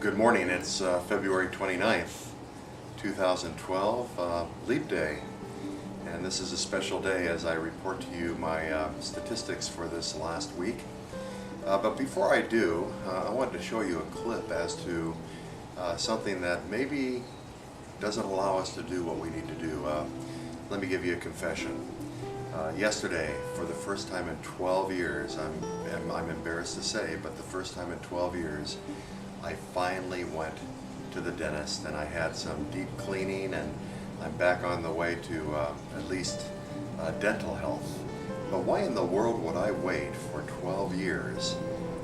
Good morning. It's February 29th, 2012, Leap Day. And this is a special day as I report to you my statistics for this last week. But before I do, I wanted to show you a clip as to something that maybe doesn't allow us to do what we need to do. Let me give you a confession. Yesterday, for the first time in 12 years, I'm embarrassed to say, but the first time in 12 years, I finally went to the dentist and I had some deep cleaning and I'm back on the way to at least dental health. But why in the world would I wait for 12 years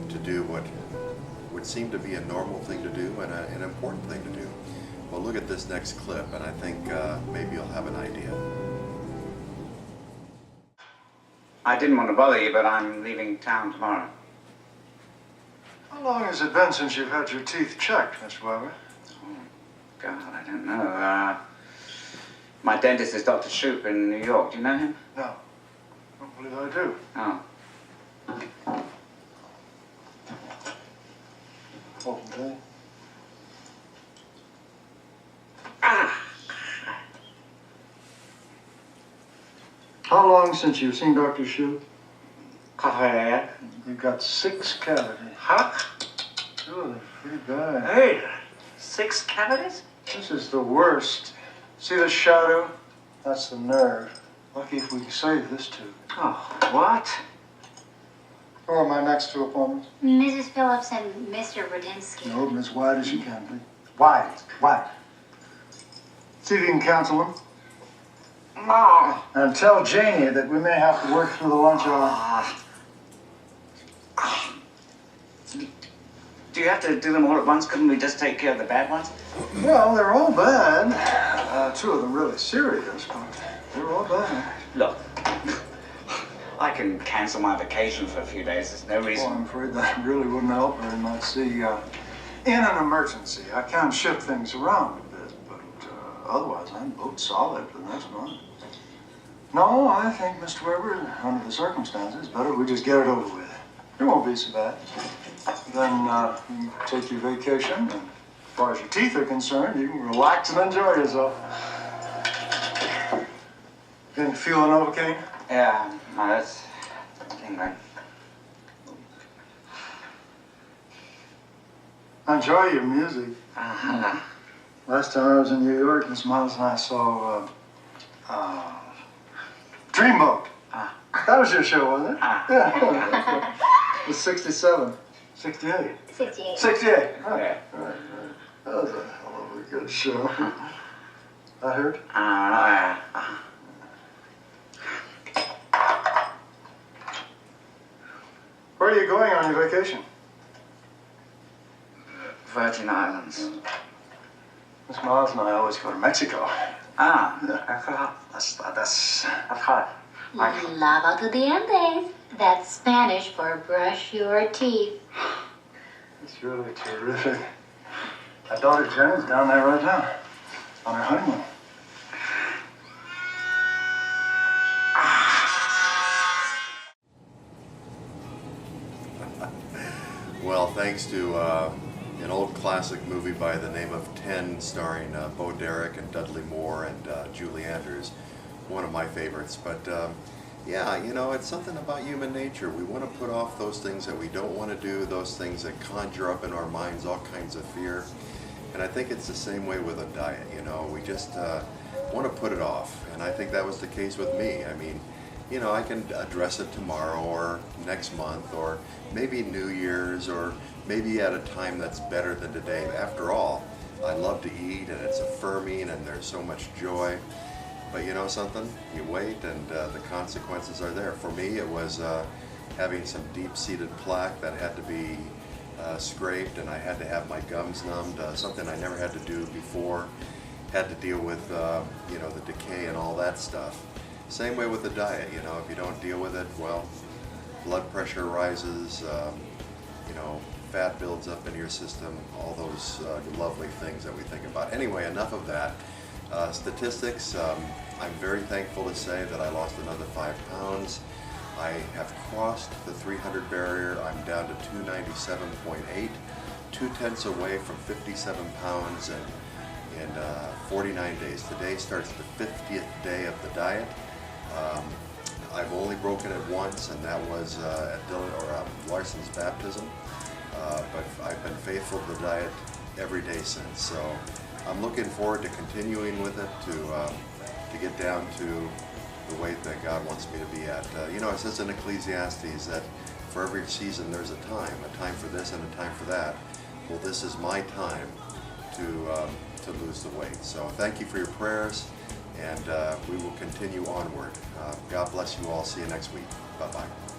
to do what would seem to be a normal thing to do and an important thing to do? Well, look at this next clip and I think maybe you'll have an idea. I didn't want to bother you, but I'm leaving town tomorrow. How long has it been since you've had your teeth checked, Mr. Weber? Oh, God, I don't know. My dentist is Dr. Shoup in New York. Do you know him? No. I don't believe I do. Oh. Open day. How long since you've seen Dr. Shoup? You've got 6 cavities. Huh? Oh, they're pretty bad. Hey, 6 cavities? This is the worst. See the shadow? That's the nerve. Lucky if we can save this tooth. Oh, what? Who are my next 2 appointments? Mrs. Phillips and Mr. Rudinsky. Open as wide as you can, please. Wide. Wide. See if you can counsel them. No. And tell Janie that we may have to work through the lunch hour. Do you have to do them all at once? Couldn't we just take care of the bad ones? Well, they're all bad. 2 of them really serious, but they're all bad. Look, I can cancel my vacation for a few days. There's no Well, reason. I'm afraid that really wouldn't help very much. See, in an emergency, I can shift things around a bit, but otherwise I'm booked solid for the next month. No, I think, Mr. Weber, under the circumstances, better we just get it over with. It won't be so bad. Then you can take your vacation, and as far as your teeth are concerned, you can relax and enjoy yourself. Getting feeling Novocaine? Yeah, no, that's the thing, right? Enjoy your music. Uh-huh. Last time I was in New York, Miss Miles and I saw Dreamboat. That was your show, wasn't it? Yeah. It was 67. 68. 68. 68. Yeah. Right. That was a hell of a good show. I heard. Where are you going on your vacation? Virgin Islands. Miss Miles and I always go to Mexico. That's hard. Lava to the Andes. That's Spanish for brush your teeth. It's really terrific. My daughter Jen is down there right now on her honeymoon. Well, thanks to an old classic movie by the name of 10, starring Bo Derek and Dudley Moore and Julie Andrews, one of my favorites. But yeah, you know, it's something about human nature. We want to put off those things that we don't want to do, those things that conjure up in our minds all kinds of fear. And I think it's the same way with a diet, you know. We just want to put it off. And I think that was the case with me. I mean, you know, I can address it tomorrow or next month or maybe New Year's or maybe at a time that's better than today. After all, I love to eat and it's affirming and there's so much joy. But you know something? You wait and the consequences are there. For me, it was having some deep-seated plaque that had to be scraped and I had to have my gums numbed, something I never had to do before. Had to deal with, you know, the decay and all that stuff. Same way with the diet, you know, if you don't deal with it, well, blood pressure rises, you know, fat builds up in your system, all those lovely things that we think about. Anyway, enough of that. Statistics, I'm very thankful to say that I lost another 5 pounds. I have crossed the 300 barrier. I'm down to 297.8. 2/10 away from 57 pounds in 49 days. Today starts the 50th day of the diet. I've only broken it once, and that was at Larson's baptism. But I've been faithful to the diet every day since. So I'm looking forward to continuing with it to get down to the weight that God wants me to be at. You know, it says in Ecclesiastes that for every season there's a time for this and a time for that. Well, this is my time to lose the weight. So thank you for your prayers, and we will continue onward. God bless you all. See you next week. Bye-bye.